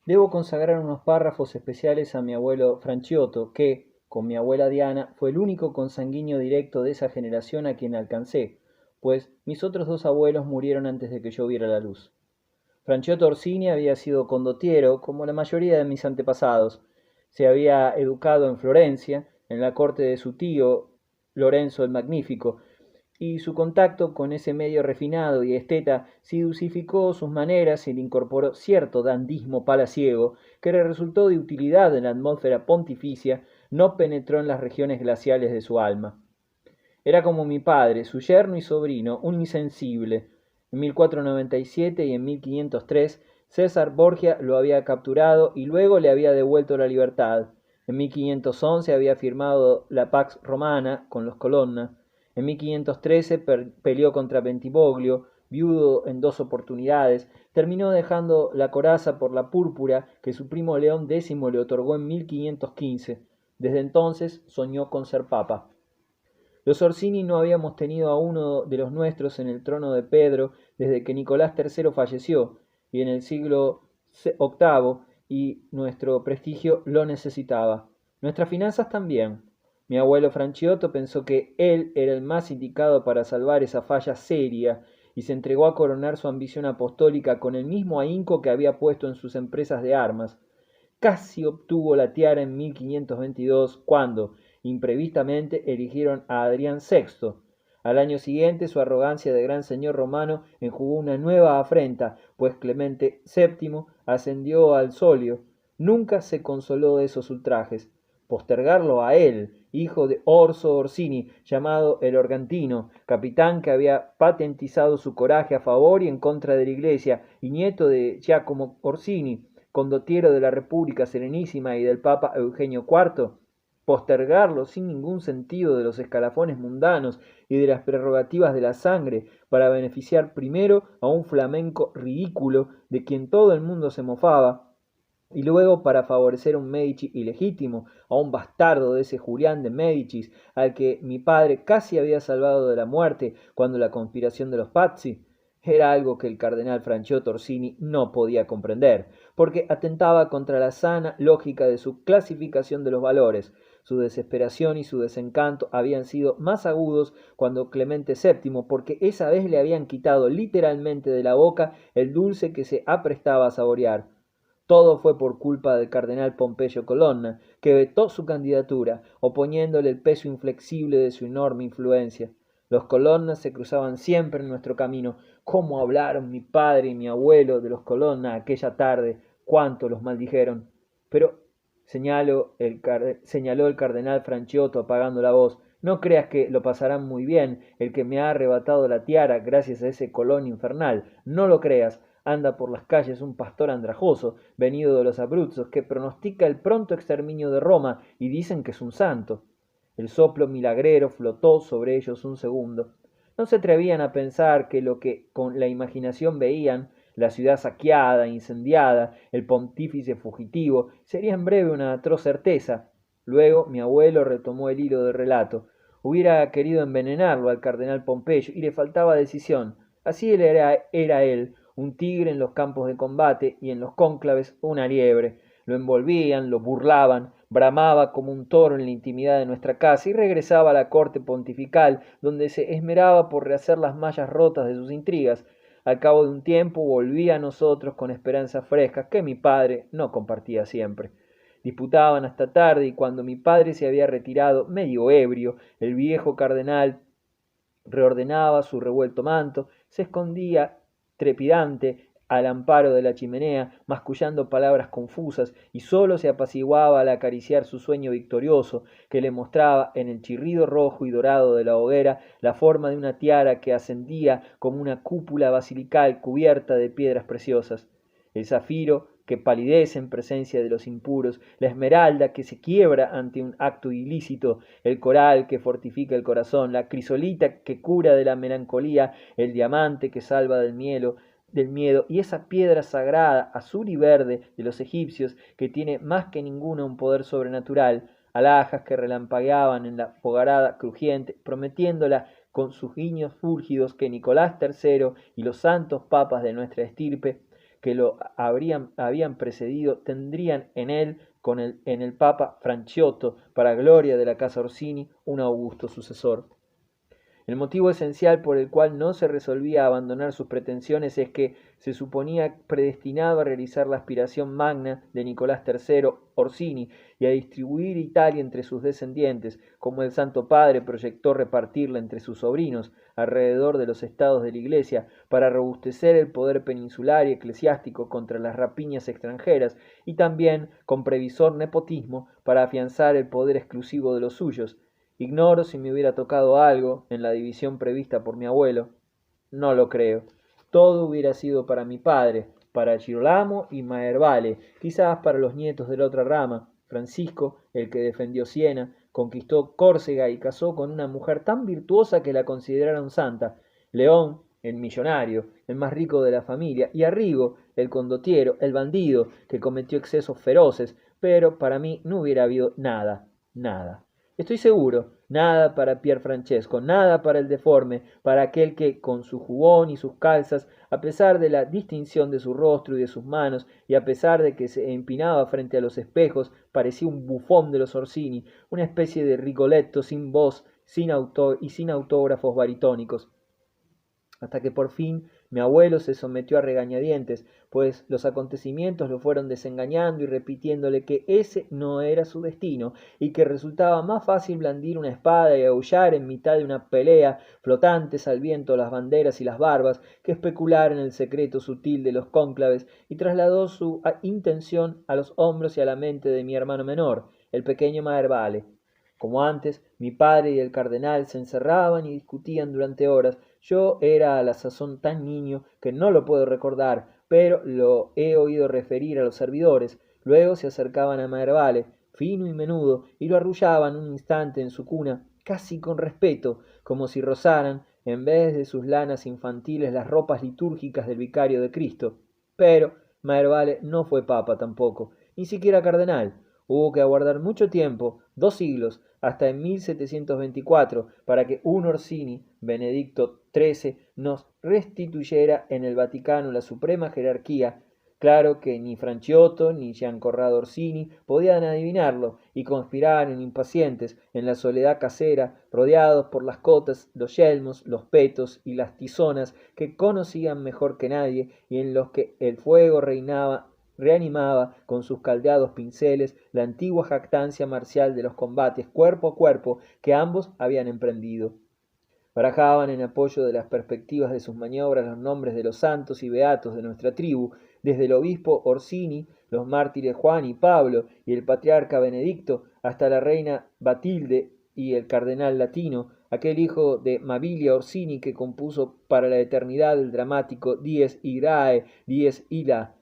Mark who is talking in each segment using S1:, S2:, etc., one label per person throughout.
S1: Debo consagrar unos párrafos especiales a mi abuelo Franciotto, que, con mi abuela Diana, fue el único consanguíneo directo de esa generación a quien alcancé, pues mis otros dos abuelos murieron antes de que yo viera la luz. Franciotto Orsini había sido condottiero, como la mayoría de mis antepasados. Se había educado en Florencia, en la corte de su tío Lorenzo el Magnífico, y su contacto con ese medio refinado y esteta dulcificó sus maneras y le incorporó cierto dandismo palaciego que le resultó de utilidad en la atmósfera pontificia, no penetró en las regiones glaciales de su alma. Era como mi padre, su yerno y sobrino, un insensible. En 1497 y en 1503 César Borgia lo había capturado y luego le había devuelto la libertad. En 1511 había firmado la Pax Romana con los Colonna. En 1513 peleó contra Bentivoglio, viudo en dos oportunidades. Terminó dejando la coraza por la púrpura que su primo León X le otorgó en 1515. Desde entonces soñó con ser papa. Los Orsini no habíamos tenido a uno de los nuestros en el trono de Pedro desde que Nicolás III falleció, y en el siglo VIII, y nuestro prestigio lo necesitaba. Nuestras finanzas también. Mi abuelo Franciotto pensó que él era el más indicado para salvar esa falla seria y se entregó a coronar su ambición apostólica con el mismo ahínco que había puesto en sus empresas de armas. Casi obtuvo la tiara en 1522 cuando, imprevistamente, eligieron a Adrián VI. Al año siguiente su arrogancia de gran señor romano enjugó una nueva afrenta, pues Clemente VII ascendió al solio. Nunca se consoló de esos ultrajes. Postergarlo a él, hijo de Orso Orsini, llamado el Organtino, capitán que había patentizado su coraje a favor y en contra de la iglesia, y nieto de Giacomo Orsini, condottiero de la República Serenísima y del Papa Eugenio IV, postergarlo sin ningún sentido de los escalafones mundanos y de las prerrogativas de la sangre para beneficiar primero a un flamenco ridículo de quien todo el mundo se mofaba, y luego para favorecer a un Medici ilegítimo, a un bastardo de ese Julián de Médicis, al que mi padre casi había salvado de la muerte cuando la conspiración de los Pazzi, era algo que el cardenal Franchiotto Orsini no podía comprender, porque atentaba contra la sana lógica de su clasificación de los valores. Su desesperación y su desencanto habían sido más agudos cuando Clemente VII, porque esa vez le habían quitado literalmente de la boca el dulce que se aprestaba a saborear. Todo fue por culpa del cardenal Pompeyo Colonna, que vetó su candidatura, oponiéndole el peso inflexible de su enorme influencia. Los Colonna se cruzaban siempre en nuestro camino. ¿Cómo hablaron mi padre y mi abuelo de los Colonna aquella tarde? ¿Cuánto los maldijeron? Pero, señaló el cardenal Franciotto apagando la voz, no creas que lo pasarán muy bien el que me ha arrebatado la tiara gracias a ese Colón infernal. No lo creas. Anda por las calles un pastor andrajoso, venido de los Abruzos, que pronostica el pronto exterminio de Roma y dicen que es un santo. El soplo milagrero flotó sobre ellos un segundo. No se atrevían a pensar que lo que con la imaginación veían, la ciudad saqueada, incendiada, el pontífice fugitivo, sería en breve una atroz certeza. Luego mi abuelo retomó el hilo del relato. Hubiera querido envenenarlo al cardenal Pompeyo y le faltaba decisión. Así era él, un tigre en los campos de combate y en los cónclaves una liebre. Lo envolvían, lo burlaban, bramaba como un toro en la intimidad de nuestra casa y regresaba a la corte pontifical, donde se esmeraba por rehacer las mallas rotas de sus intrigas. Al cabo de un tiempo volvía a nosotros con esperanzas frescas que mi padre no compartía siempre. Disputaban hasta tarde y cuando mi padre se había retirado, medio ebrio, el viejo cardenal reordenaba su revuelto manto, se escondía trepidante al amparo de la chimenea, mascullando palabras confusas, y sólo se apaciguaba al acariciar su sueño victorioso, que le mostraba en el chirrido rojo y dorado de la hoguera la forma de una tiara que ascendía como una cúpula basilical cubierta de piedras preciosas. El zafiro que palidece en presencia de los impuros, la esmeralda que se quiebra ante un acto ilícito, el coral que fortifica el corazón, la crisolita que cura de la melancolía, el diamante que salva del miedo, y esa piedra sagrada, azul y verde, de los egipcios, que tiene más que ninguna un poder sobrenatural, alhajas que relampagueaban en la fogarada crujiente, prometiéndola con sus guiños fúlgidos que Nicolás III y los santos papas de nuestra estirpe que lo habían precedido tendrían en él, en el Papa Franciotto, para gloria de la casa Orsini, un augusto sucesor. El motivo esencial por el cual no se resolvía a abandonar sus pretensiones es que se suponía predestinado a realizar la aspiración magna de Nicolás III Orsini y a distribuir Italia entre sus descendientes, como el Santo Padre proyectó repartirla entre sus sobrinos alrededor de los estados de la Iglesia para robustecer el poder peninsular y eclesiástico contra las rapiñas extranjeras y también con previsor nepotismo para afianzar el poder exclusivo de los suyos. Ignoro si me hubiera tocado algo en la división prevista por mi abuelo. No lo creo. Todo hubiera sido para mi padre, para Girolamo y Maervale, quizás para los nietos de la otra rama. Francisco, el que defendió Siena, conquistó Córcega y casó con una mujer tan virtuosa que la consideraron santa. León, el millonario, el más rico de la familia, y Arrigo, el condottiero, el bandido, que cometió excesos feroces, pero para mí no hubiera habido nada, nada. Estoy seguro, nada para Pier Francesco, nada para el deforme, para aquel que, con su jubón y sus calzas, a pesar de la distinción de su rostro y de sus manos, y a pesar de que se empinaba frente a los espejos, parecía un bufón de los Orsini, una especie de Rigoletto sin voz, sin autor y sin autógrafos baritónicos. Hasta que por fin mi abuelo se sometió a regañadientes, pues los acontecimientos lo fueron desengañando y repitiéndole que ese no era su destino, y que resultaba más fácil blandir una espada y aullar en mitad de una pelea, flotantes al viento las banderas y las barbas, que especular en el secreto sutil de los cónclaves, y trasladó su intención a los hombros y a la mente de mi hermano menor, el pequeño Maervale. Como antes, mi padre y el cardenal se encerraban y discutían durante horas. Yo era a la sazón tan niño que no lo puedo recordar, pero lo he oído referir a los servidores. Luego se acercaban a Maervale, fino y menudo, y lo arrullaban un instante en su cuna, casi con respeto, como si rozaran, en vez de sus lanas infantiles, las ropas litúrgicas del vicario de Cristo. Pero Maervale no fue papa tampoco, ni siquiera cardenal. Hubo que aguardar mucho tiempo, 2 siglos, hasta en 1724, para que un Orsini, Benedicto XIII, nos restituyera en el Vaticano la suprema jerarquía. Claro que ni Franciotto ni Giancorrado Orsini podían adivinarlo, y conspiraron impacientes en la soledad casera, rodeados por las cotas, los yelmos, los petos y las tizonas que conocían mejor que nadie, y en los que el fuego reanimaba con sus caldeados pinceles la antigua jactancia marcial de los combates cuerpo a cuerpo que ambos habían emprendido. Barajaban en apoyo de las perspectivas de sus maniobras los nombres de los santos y beatos de nuestra tribu, desde el obispo Orsini, los mártires Juan y Pablo y el patriarca Benedicto, hasta la reina Batilde y el cardenal Latino, aquel hijo de Mabilia Orsini que compuso para la eternidad el dramático Dies Irae, Dies Illa,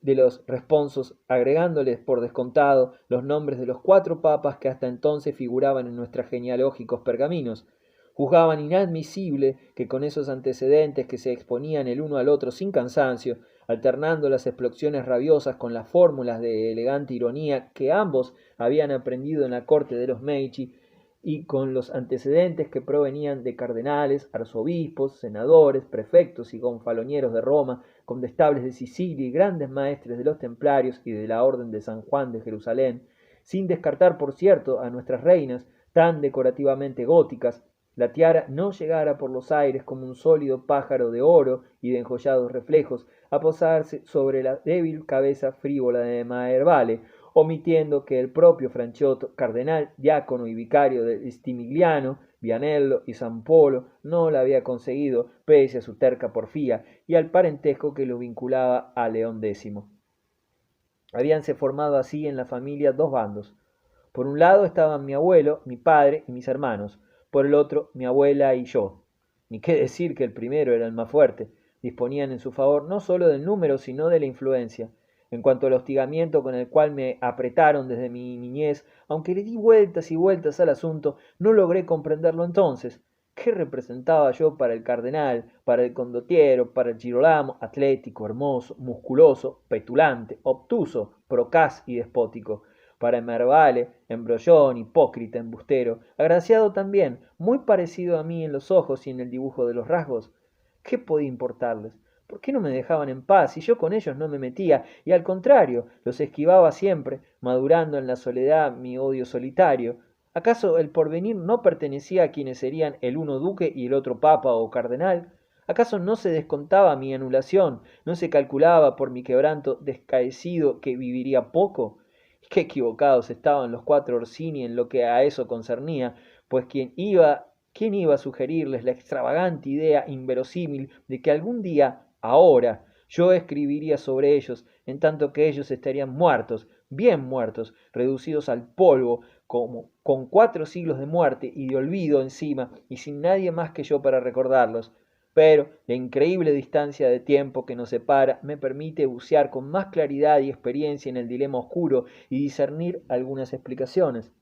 S1: de los responsos, agregándoles por descontado los nombres de los 4 papas que hasta entonces figuraban en nuestros genealógicos pergaminos. Juzgaban inadmisible que con esos antecedentes que se exponían el uno al otro sin cansancio, alternando las explosiones rabiosas con las fórmulas de elegante ironía que ambos habían aprendido en la corte de los Medici, y con los antecedentes que provenían de cardenales, arzobispos, senadores, prefectos y gonfalonieros de Roma, condestables de Sicilia y grandes maestres de los templarios y de la Orden de San Juan de Jerusalén, sin descartar, por cierto, a nuestras reinas, tan decorativamente góticas, la tiara no llegara por los aires como un sólido pájaro de oro y de enjollados reflejos a posarse sobre la débil cabeza frívola de Maervale, omitiendo que el propio Franciotto, cardenal, diácono y vicario de Stimigliano, Vianello y San Polo, no la había conseguido, pese a su terca porfía y al parentesco que lo vinculaba a León X. Habíanse formado así en la familia 2 bandos. Por un lado estaban mi abuelo, mi padre y mis hermanos, por el otro mi abuela y yo. Ni qué decir que el primero era el más fuerte. Disponían en su favor no sólo del número, sino de la influencia. En cuanto al hostigamiento con el cual me apretaron desde mi niñez, aunque le di vueltas y vueltas al asunto, no logré comprenderlo entonces. ¿Qué representaba yo para el cardenal, para el condottiero, para el Girolamo, atlético, hermoso, musculoso, petulante, obtuso, procaz y despótico? Para Maervale, embrollón, hipócrita, embustero, agraciado también, muy parecido a mí en los ojos y en el dibujo de los rasgos? ¿Qué podía importarles? ¿Por qué no me dejaban en paz? Y yo con ellos no me metía, y al contrario, los esquivaba siempre, madurando en la soledad mi odio solitario. ¿Acaso el porvenir no pertenecía a quienes serían el uno duque y el otro papa o cardenal? ¿Acaso no se descontaba mi anulación, no se calculaba por mi quebranto descaecido que viviría poco? Qué equivocados estaban los cuatro Orsini en lo que a eso concernía, pues quién iba a sugerirles la extravagante idea inverosímil de que algún día, ahora, yo escribiría sobre ellos, en tanto que ellos estarían muertos, bien muertos, reducidos al polvo, como con 4 siglos de muerte y de olvido encima, y sin nadie más que yo para recordarlos. Pero la increíble distancia de tiempo que nos separa me permite bucear con más claridad y experiencia en el dilema oscuro y discernir algunas explicaciones.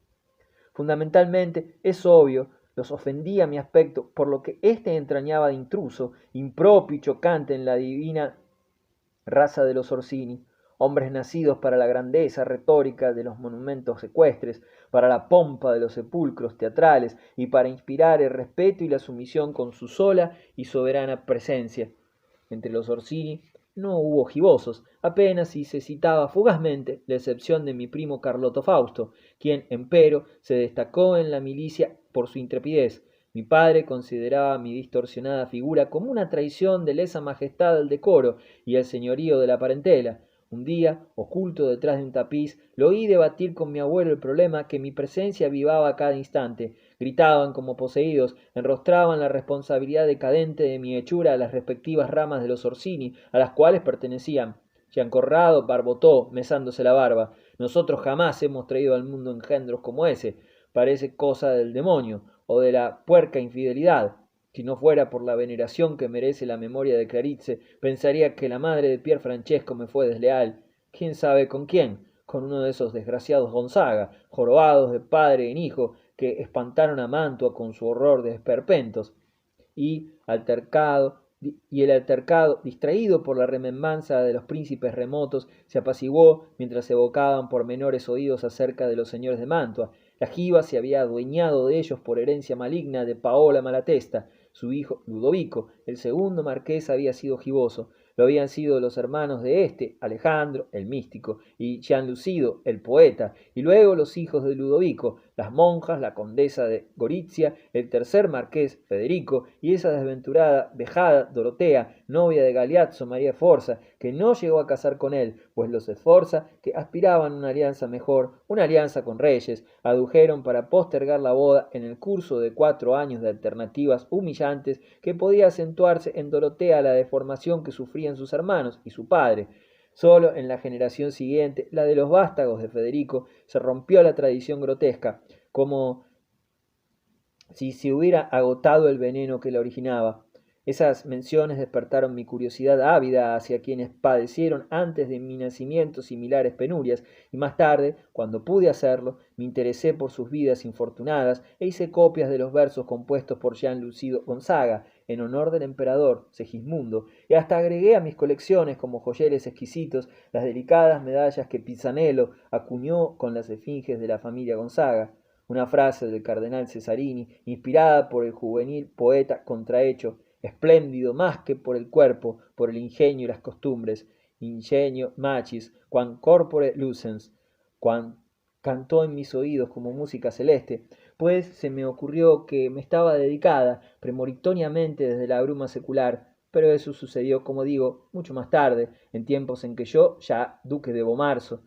S1: Fundamentalmente, es obvio, los ofendía mi aspecto, por lo que éste entrañaba de intruso, impropio y chocante en la divina raza de los Orsini, hombres nacidos para la grandeza retórica de los monumentos ecuestres, para la pompa de los sepulcros teatrales y para inspirar el respeto y la sumisión con su sola y soberana presencia. Entre los Orsini no hubo gibosos, apenas si se citaba fugazmente la excepción de mi primo Carloto Fausto, quien, empero, se destacó en la milicia por su intrepidez. Mi padre consideraba mi distorsionada figura como una traición de lesa majestad al decoro y al señorío de la parentela. Un día, oculto detrás de un tapiz, lo oí debatir con mi abuelo el problema que mi presencia avivaba a cada instante. Gritaban como poseídos, enrostraban la responsabilidad decadente de mi hechura a las respectivas ramas de los Orsini, a las cuales pertenecían. Giancorrado barbotó, mesándose la barba. Nosotros jamás hemos traído al mundo engendros como ese. Parece cosa del demonio, o de la puerca infidelidad. Si no fuera por la veneración que merece la memoria de Claritze, pensaría que la madre de Pier Francesco me fue desleal. ¿Quién sabe con quién? Con uno de esos desgraciados Gonzaga, jorobados de padre en hijo, que espantaron a Mantua con su horror de esperpentos. Y el altercado, distraído por la remembranza de los príncipes remotos, se apaciguó mientras evocaban por menores oídos acerca de los señores de Mantua. La jiba se había adueñado de ellos por herencia maligna de Paola Malatesta. Su hijo Ludovico, el segundo marqués, había sido giboso. Lo habían sido los hermanos de éste, Alejandro, el místico, y Gianlucido, el poeta, y luego los hijos de Ludovico, las monjas, la condesa de Gorizia, el tercer marqués, Federico, y esa desventurada, vejada Dorotea, novia de Galeazzo María Forza, que no llegó a casar con él, pues los Sforza, que aspiraban a una alianza mejor, una alianza con reyes, adujeron para postergar la boda en el curso de 4 años de alternativas humillantes que podía acentuarse en Dorotea la deformación que sufrían sus hermanos y su padre. Solo en la generación siguiente, la de los vástagos de Federico, se rompió la tradición grotesca, como si se hubiera agotado el veneno que la originaba. Esas menciones despertaron mi curiosidad ávida hacia quienes padecieron antes de mi nacimiento similares penurias, y más tarde, cuando pude hacerlo, me interesé por sus vidas infortunadas e hice copias de los versos compuestos por Jean Lucido Gonzaga, en honor del emperador Segismundo, y hasta agregué a mis colecciones como joyeles exquisitos las delicadas medallas que Pisanello acuñó con las esfinges de la familia Gonzaga. Una frase del cardenal Cesarini, inspirada por el juvenil poeta contrahecho, espléndido más que por el cuerpo, por el ingenio y las costumbres. Ingenio machis, quam corpore lucens, cuan cantó en mis oídos como música celeste, pues se me ocurrió que me estaba dedicada premonitoriamente desde la bruma secular, pero eso sucedió, como digo, mucho más tarde, en tiempos en que yo, ya duque de Bomarzo,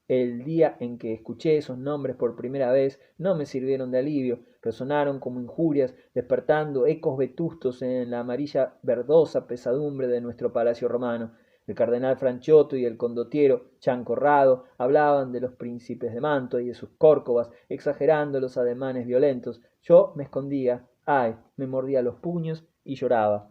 S1: el día en que escuché esos nombres por primera vez no me sirvieron de alivio, resonaron como injurias, despertando ecos vetustos en la amarilla verdosa pesadumbre de nuestro palacio romano. El cardenal Franchiotto y el condottiero Chancorrado hablaban de los príncipes de Mantua y de sus córcovas, exagerando los ademanes violentos. Yo me escondía, ay, me mordía los puños y lloraba.